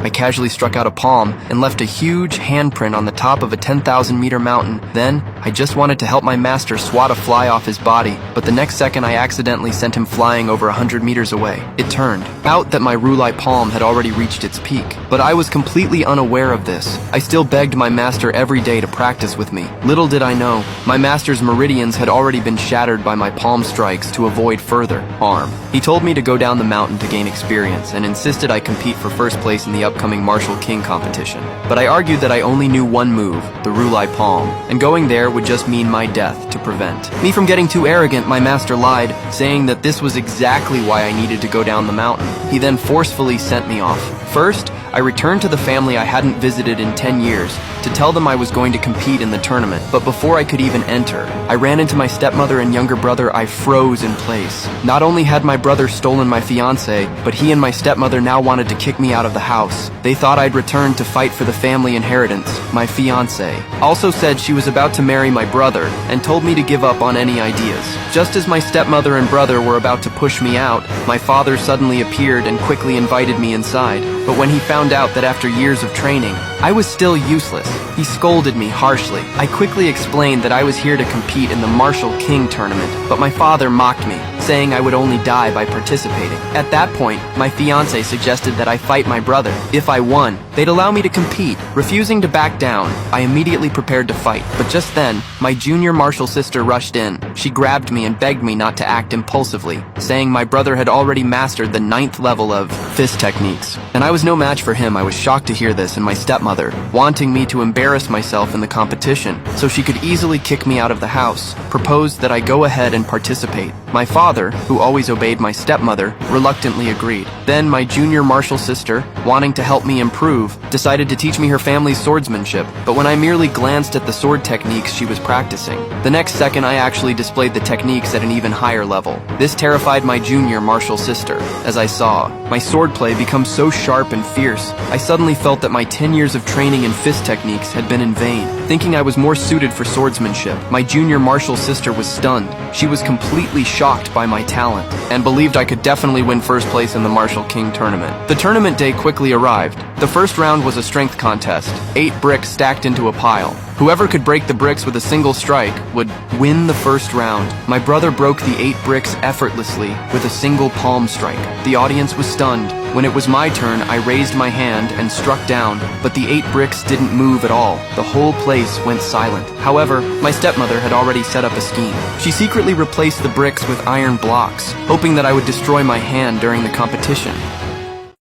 I casually struck out a palm and left a huge handprint on the top of a 10,000-meter mountain. Then, I just wanted to help my master swat a fly off his body, but the next second I accidentally sent him flying over 100 meters away. It turned out that my Rulai palm had already reached its peak, but I was completely unaware of this. I still begged my master every day to practice with me. Little did I know, my master's meridians had already been shattered by my palm strikes to avoid further harm. He told me to go down the mountain to gain experience and insisted I compete for first place in the upcoming Martial King competition. But I argued that I only knew one move, the Rulai palm, and going there would just mean my death to prevent me from getting too arrogant. My master lied, saying that this was exactly why I needed to go down the mountain. He then forcefully sent me off. First, I returned to the family I hadn't visited in 10 years to tell them I was going to compete in the tournament. But before I could even enter, I ran into my stepmother and younger brother. I froze in place. Not only had my brother stolen my fiancée, but he and my stepmother now wanted to kick me out of the house. They thought I'd returned to fight for the family inheritance. My fiancée also said she was about to marry my brother and told me to give up on any ideas. Just as my stepmother and brother were about to push me out, my father suddenly appeared and quickly invited me inside. But when he found out that after years of training, I was still useless, he scolded me harshly. I quickly explained that I was here to compete in the Martial King tournament, but my father mocked me, saying I would only die by participating. At that point, my fiancé suggested that I fight my brother. If I won, they'd allow me to compete. Refusing to back down, I immediately prepared to fight. But just then, my junior martial sister rushed in. She grabbed me and begged me not to act impulsively, saying my brother had already mastered the 9th level of fist techniques, and I was no match for him. I was shocked to hear this, and my stepmother, wanting me to embarrass myself in the competition so she could easily kick me out of the house, proposed that I go ahead and participate. My father, who always obeyed my stepmother, reluctantly agreed. Then my junior martial sister, wanting to help me improve, decided to teach me her family's swordsmanship, but when I merely glanced at the sword techniques she was practicing, the next second I actually displayed the techniques at an even higher level. This terrified my junior martial sister, as I saw my swordplay become so sharp and fierce. I suddenly felt that my 10 years of training in fist techniques had been in vain. Thinking I was more suited for swordsmanship, my junior martial sister was stunned. She was completely shocked by my talent, and believed I could definitely win first place in the Martial King tournament. The tournament day quickly arrived. The first round was a strength contest, 8 bricks stacked into a pile. Whoever could break the bricks with a single strike would win the first round. My brother broke the 8 bricks effortlessly with a single palm strike. The audience was stunned. When it was my turn, I raised my hand and struck down, but the 8 bricks didn't move at all. The whole place went silent. However, my stepmother had already set up a scheme. She secretly replaced the bricks with iron blocks, hoping that I would destroy my hand during the competition.